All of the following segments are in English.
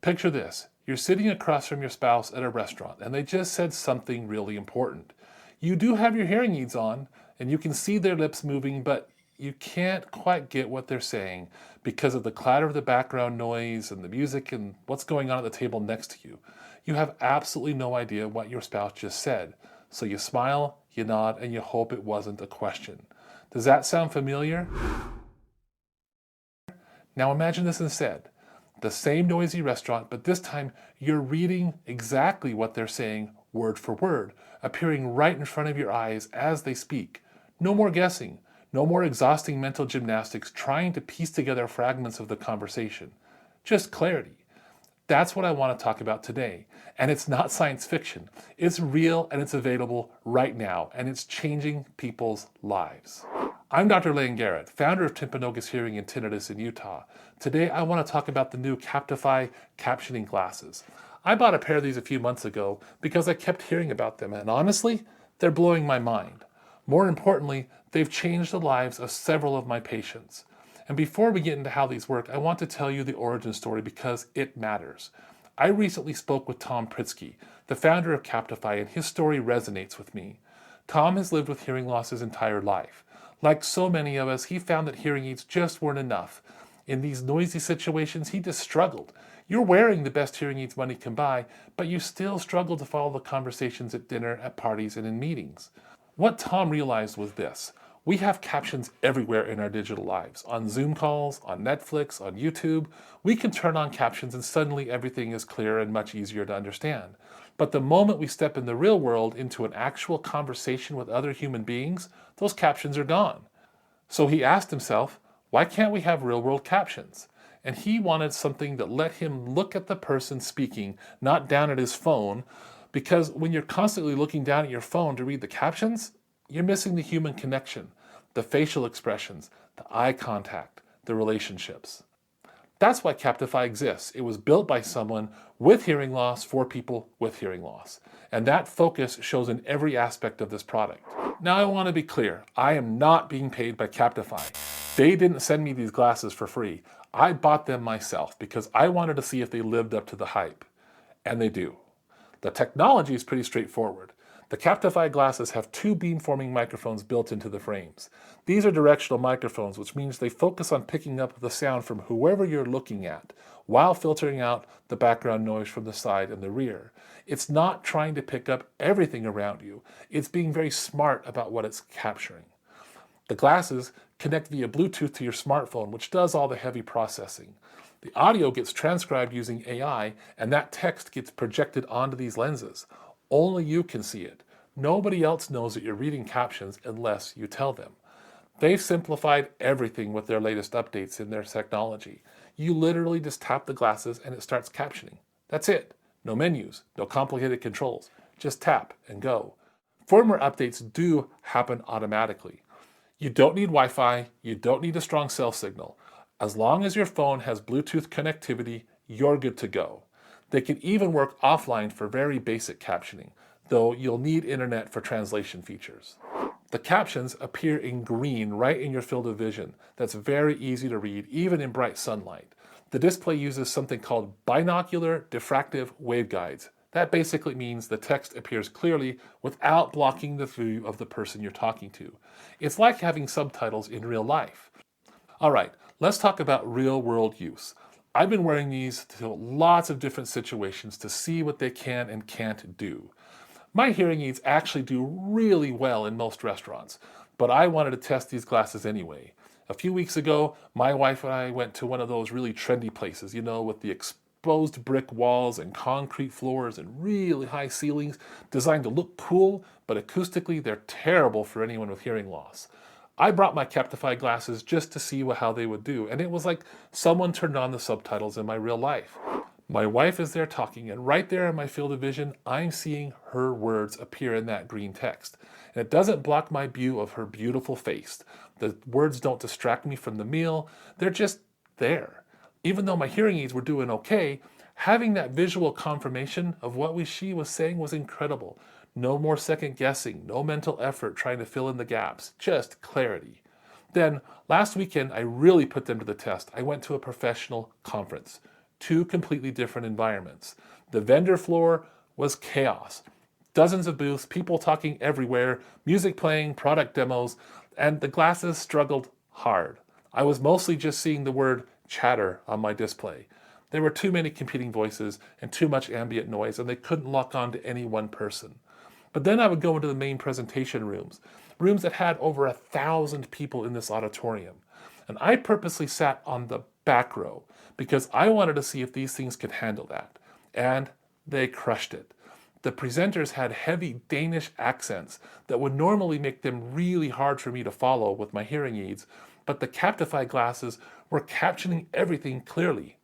Picture this. You're sitting across from your spouse at a restaurant and they just said something really important. You do have your hearing aids on and you can see their lips moving, but you can't quite get what they're saying because of the clatter of the background noise and the music and what's going on at the table next to you. You have absolutely no idea what your spouse just said. So you smile, you nod, and you hope it wasn't a question. Does that sound familiar? Now imagine this instead. The same noisy restaurant, but this time you're reading exactly what they're saying word for word, appearing right in front of your eyes as they speak. No more guessing, no more exhausting mental gymnastics trying to piece together fragments of the conversation. Just clarity. That's what I want to talk about today. And it's not science fiction. It's real and it's available right now, and it's changing people's lives. I'm Dr. Layne Garrett, founder of Timpanogos Hearing and Tinnitus in Utah. Today I want to talk about the new Captify captioning glasses. I bought a pair of these a few months ago because I kept hearing about them, and honestly, they're blowing my mind. More importantly, they've changed the lives of several of my patients. And before we get into how these work, I want to tell you the origin story because it matters. I recently spoke with Tom Pritzky, the founder of Captify, and his story resonates with me. Tom has lived with hearing loss his entire life. Like so many of us, he found that hearing aids just weren't enough. In these noisy situations, he just struggled. You're wearing the best hearing aids money can buy, but you still struggle to follow the conversations at dinner, at parties, and in meetings. What Tom realized was this. We have captions everywhere in our digital lives. On Zoom calls, on Netflix, on YouTube. We can turn on captions and suddenly everything is clear and much easier to understand. But the moment we step in the real world into an actual conversation with other human beings, those captions are gone. So he asked himself, why can't we have real-world captions? And he wanted something that let him look at the person speaking, not down at his phone, because when you're constantly looking down at your phone to read the captions, you're missing the human connection, the facial expressions, the eye contact, the relationships. That's why Captify exists. It was built by someone with hearing loss for people with hearing loss. And that focus shows in every aspect of this product. Now I want to be clear, I am not being paid by Captify. They didn't send me these glasses for free. I bought them myself because I wanted to see if they lived up to the hype. And they do. The technology is pretty straightforward. The Captify glasses have two beamforming microphones built into the frames. These are directional microphones, which means they focus on picking up the sound from whoever you're looking at, while filtering out the background noise from the side and the rear. It's not trying to pick up everything around you. It's being very smart about what it's capturing. The glasses connect via Bluetooth to your smartphone, which does all the heavy processing. The audio gets transcribed using AI, and that text gets projected onto these lenses. Only you can see it. Nobody else knows that you're reading captions unless you tell them. They've simplified everything with their latest updates in their technology. You literally just tap the glasses and it starts captioning. That's it. No menus, no complicated controls. Just tap and go. Firmware updates do happen automatically. You don't need Wi-Fi, you don't need a strong cell signal. As long as your phone has Bluetooth connectivity, you're good to go. They can even work offline for very basic captioning, though you'll need internet for translation features. The captions appear in green right in your field of vision. That's very easy to read, even in bright sunlight. The display uses something called binocular diffractive waveguides. That basically means the text appears clearly without blocking the view of the person you're talking to. It's like having subtitles in real life. All right, let's talk about real-world use. I've been wearing these to lots of different situations to see what they can and can't do. My hearing aids actually do really well in most restaurants, but I wanted to test these glasses anyway. A few weeks ago, my wife and I went to one of those really trendy places, with the exposed brick walls and concrete floors and really high ceilings, designed to look cool, but acoustically they're terrible for anyone with hearing loss. I brought my Captify glasses just to see how they would do, and it was like someone turned on the subtitles in my real life. My wife is there talking, and right there in my field of vision, I'm seeing her words appear in that green text. And it doesn't block my view of her beautiful face. The words don't distract me from the meal, they're just there. Even though my hearing aids were doing okay, having that visual confirmation of what she was saying was incredible. No more second guessing, no mental effort trying to fill in the gaps, just clarity. Then, last weekend, I really put them to the test. I went to a professional conference. two completely different environments. The vendor floor was chaos. Dozens of booths, people talking everywhere, music playing, product demos, and the glasses struggled hard. I was mostly just seeing the word chatter on my display. There were too many competing voices and too much ambient noise, and they couldn't lock on to any one person. But then I would go into the main presentation rooms, rooms that had over 1,000 people in this auditorium. And I purposely sat on the back row because I wanted to see if these things could handle that. And they crushed it. The presenters had heavy Danish accents that would normally make them really hard for me to follow with my hearing aids, but the Captify glasses were captioning everything clearly.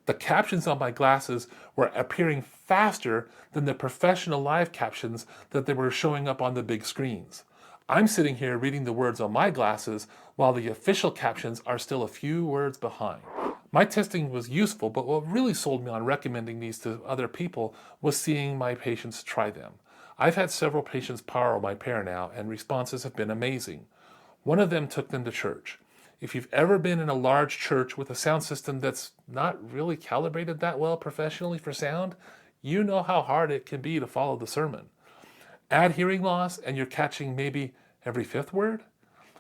The captions on my glasses were appearing faster than the professional live captions that they were showing up on the big screens. I'm sitting here reading the words on my glasses while the official captions are still a few words behind. My testing was useful, but what really sold me on recommending these to other people was seeing my patients try them. I've had several patients borrow my pair now, and responses have been amazing. One of them took them to church. If you've ever been in a large church with a sound system that's not really calibrated that well professionally for sound, you know how hard it can be to follow the sermon. Add hearing loss and you're catching maybe every fifth word?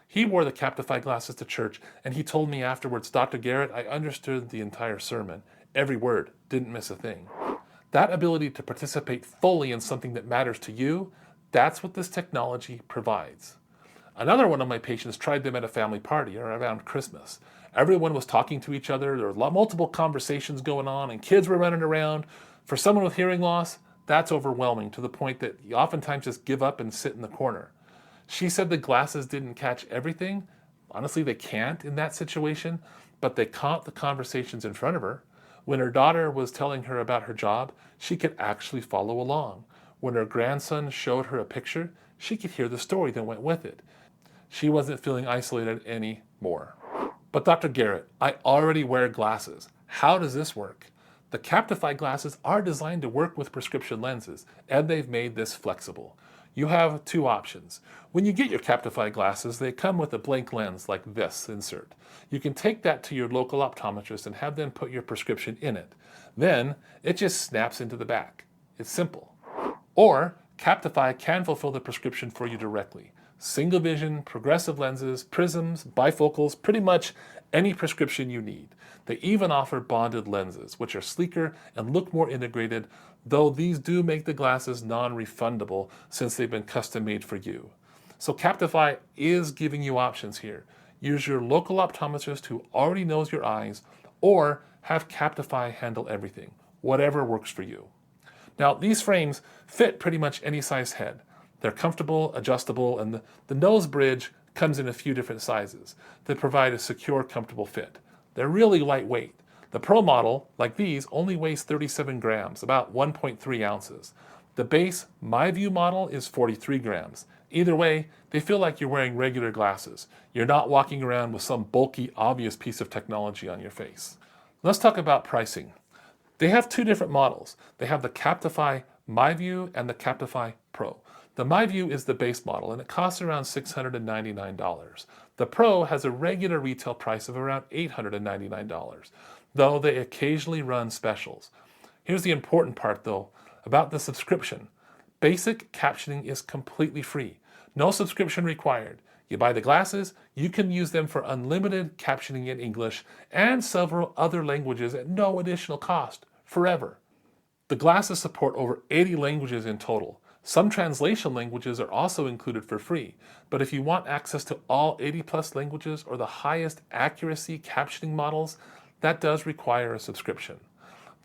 He wore the Captify glasses to church, and he told me afterwards, Dr. Garrett, I understood the entire sermon. Every word, didn't miss a thing. That ability to participate fully in something that matters to you, that's what this technology provides. Another one of my patients tried them at a family party or around Christmas. Everyone was talking to each other, there were multiple conversations going on, and kids were running around. For someone with hearing loss, that's overwhelming to the point that you oftentimes just give up and sit in the corner. She said the glasses didn't catch everything. Honestly, they can't in that situation, but they caught the conversations in front of her. When her daughter was telling her about her job, she could actually follow along. When her grandson showed her a picture, she could hear the story that went with it. She wasn't feeling isolated anymore. But Dr. Garrett, I already wear glasses. How does this work? The Captify glasses are designed to work with prescription lenses, and they've made this flexible. You have two options. When you get your Captify glasses, they come with a blank lens like this insert. You can take that to your local optometrist and have them put your prescription in it. Then it just snaps into the back. It's simple. Or Captify can fulfill the prescription for you directly. Single vision, progressive lenses, prisms, bifocals, pretty much any prescription you need. They even offer bonded lenses, which are sleeker and look more integrated, though these do make the glasses non-refundable since they've been custom made for you. So Captify is giving you options here. Use your local optometrist who already knows your eyes, or have Captify handle everything, whatever works for you. Now, these frames fit pretty much any size head. They're comfortable, adjustable, and the nose bridge comes in a few different sizes that provide a secure, comfortable fit. They're really lightweight. The Pro model, like these, only weighs 37 grams, about 1.3 ounces. The base MyView model is 43 grams. Either way, they feel like you're wearing regular glasses. You're not walking around with some bulky, obvious piece of technology on your face. Let's talk about pricing. They have two different models. They have the Captify MyView and the Captify Pro. The MyView is the base model, and it costs around $699. The Pro has a regular retail price of around $899, though they occasionally run specials. Here's the important part, though, about the subscription. Basic captioning is completely free. No subscription required. You buy the glasses, you can use them for unlimited captioning in English and several other languages at no additional cost, forever. The glasses support over 80 languages in total. Some translation languages are also included for free, but if you want access to all 80 plus languages or the highest accuracy captioning models, that does require a subscription.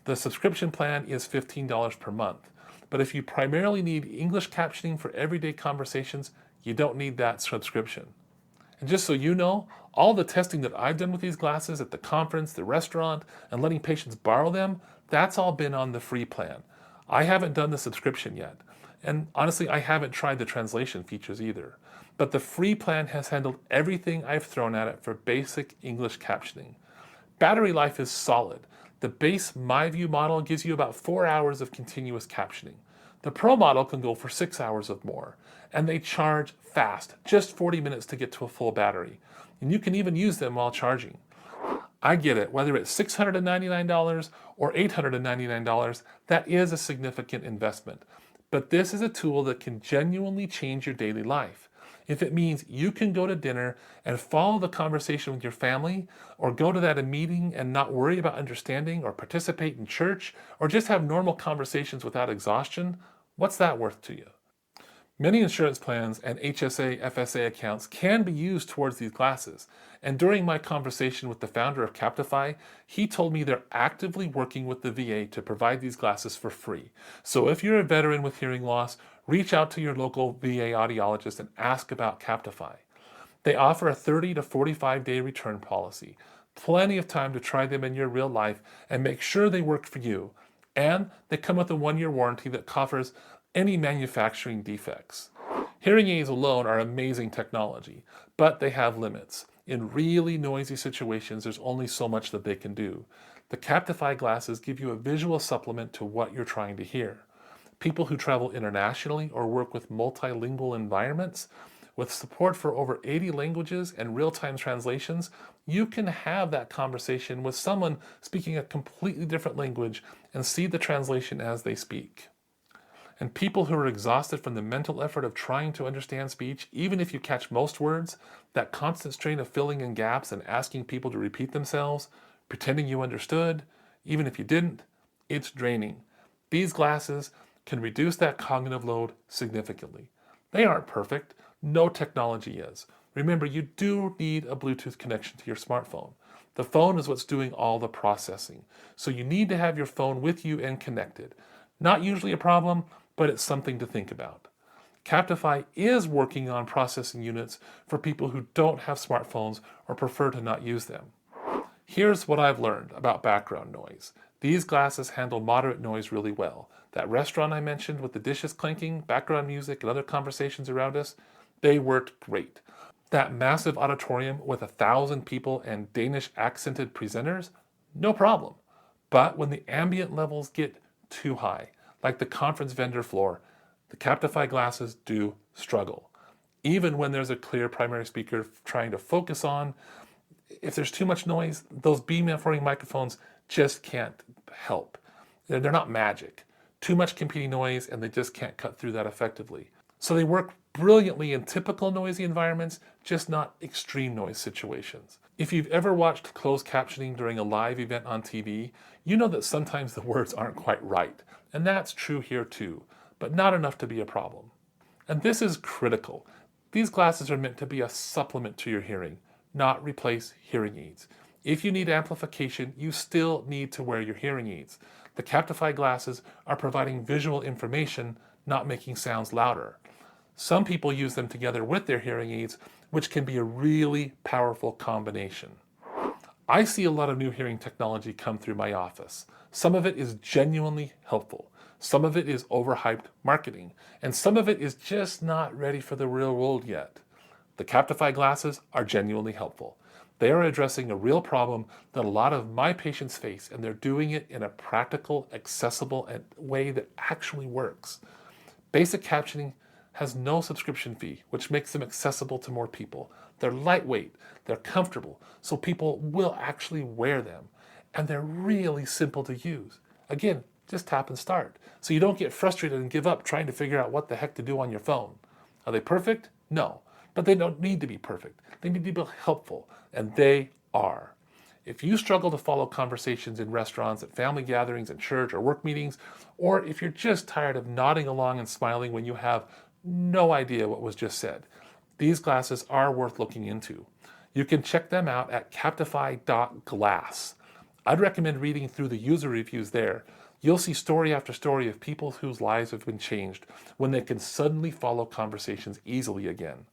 The subscription plan is $15 per month, but if you primarily need English captioning for everyday conversations, you don't need that subscription. And just so you know, all the testing that I've done with these glasses at the conference, the restaurant, and letting patients borrow them, that's all been on the free plan. I haven't done the subscription yet. And honestly, I haven't tried the translation features either. But the free plan has handled everything I've thrown at it for basic English captioning. Battery life is solid. The base MyView model gives you about 4 hours of continuous captioning. The Pro model can go for 6 hours or more. And they charge fast, just 40 minutes to get to a full battery. And you can even use them while charging. I get it, whether it's $699 or $899, that is a significant investment. But this is a tool that can genuinely change your daily life. If it means you can go to dinner and follow the conversation with your family, or go to that meeting and not worry about understanding, or participate in church, or just have normal conversations without exhaustion, what's that worth to you? Many insurance plans and HSA, FSA accounts can be used towards these glasses. And during my conversation with the founder of Captify, he told me they're actively working with the VA to provide these glasses for free. So if you're a veteran with hearing loss, reach out to your local VA audiologist and ask about Captify. They offer a 30 to 45-day return policy. Plenty of time to try them in your real life and make sure they work for you. And they come with a 1-year warranty that covers any manufacturing defects. Hearing aids alone are amazing technology, but they have limits. In really noisy situations, there's only so much that they can do. The Captify glasses give you a visual supplement to what you're trying to hear. People who travel internationally or work with multilingual environments, with support for over 80 languages and real-time translations, you can have that conversation with someone speaking a completely different language and see the translation as they speak. And people who are exhausted from the mental effort of trying to understand speech, even if you catch most words, that constant strain of filling in gaps and asking people to repeat themselves, pretending you understood, even if you didn't, it's draining. These glasses can reduce that cognitive load significantly. They aren't perfect. No technology is. Remember, you do need a Bluetooth connection to your smartphone. The phone is what's doing all the processing. So you need to have your phone with you and connected. Not usually a problem, but it's something to think about. Captify is working on processing units for people who don't have smartphones or prefer to not use them. Here's what I've learned about background noise. These glasses handle moderate noise really well. That restaurant I mentioned with the dishes clinking, background music, and other conversations around us, they worked great. That massive auditorium with 1,000 people and Danish accented presenters, no problem. But when the ambient levels get too high, like the conference vendor floor, the Captify glasses do struggle. Even when there's a clear primary speaker trying to focus on, if there's too much noise, those beam-forming microphones just can't help. They're not magic. Too much competing noise and they just can't cut through that effectively. So they work brilliantly in typical noisy environments, just not extreme noise situations. If you've ever watched closed captioning during a live event on TV, you know that sometimes the words aren't quite right. And that's true here too, but not enough to be a problem. And this is critical. These glasses are meant to be a supplement to your hearing, not replace hearing aids. If you need amplification, you still need to wear your hearing aids. The Captify glasses are providing visual information, not making sounds louder. Some people use them together with their hearing aids, which can be a really powerful combination. I see a lot of new hearing technology come through my office. Some of it is genuinely helpful. Some of it is overhyped marketing. And some of it is just not ready for the real world yet. The Captify glasses are genuinely helpful. They are addressing a real problem that a lot of my patients face, and they're doing it in a practical, accessible way that actually works. Basic captioning has no subscription fee, which makes them accessible to more people. They're lightweight, they're comfortable, so people will actually wear them. And they're really simple to use. Again, just tap and start, so you don't get frustrated and give up trying to figure out what the heck to do on your phone. Are they perfect? No, but they don't need to be perfect. They need to be helpful, and they are. If you struggle to follow conversations in restaurants, at family gatherings, at church or work meetings, or if you're just tired of nodding along and smiling when you have no idea what was just said, these glasses are worth looking into. You can check them out at captify.glass. I'd recommend reading through the user reviews there. You'll see story after story of people whose lives have been changed when they can suddenly follow conversations easily again.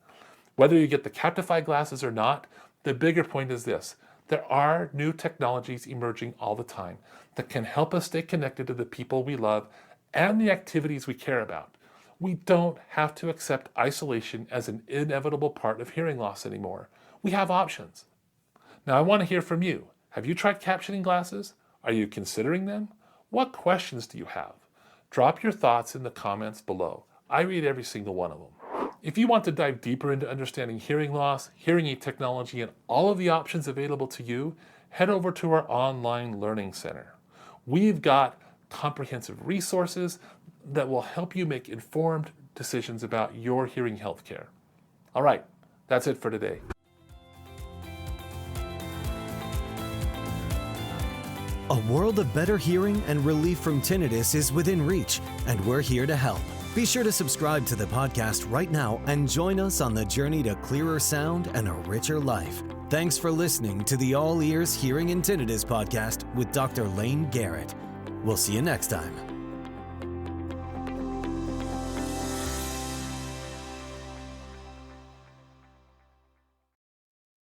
Whether you get the Captify glasses or not, the bigger point is this: there are new technologies emerging all the time that can help us stay connected to the people we love and the activities we care about. We don't have to accept isolation as an inevitable part of hearing loss anymore. We have options. Now, I want to hear from you. Have you tried captioning glasses? Are you considering them? What questions do you have? Drop your thoughts in the comments below. I read every single one of them. If you want to dive deeper into understanding hearing loss, hearing aid technology, and all of the options available to you, head over to our online learning center. We've got comprehensive resources that will help you make informed decisions about your hearing health care. All right, that's it for today. A world of better hearing and relief from tinnitus is within reach, and we're here to help. Be sure to subscribe to the podcast right now and join us on the journey to clearer sound and a richer life. Thanks for listening to the All Ears Hearing and Tinnitus podcast with Dr. Layne Garrett. We'll see you next time.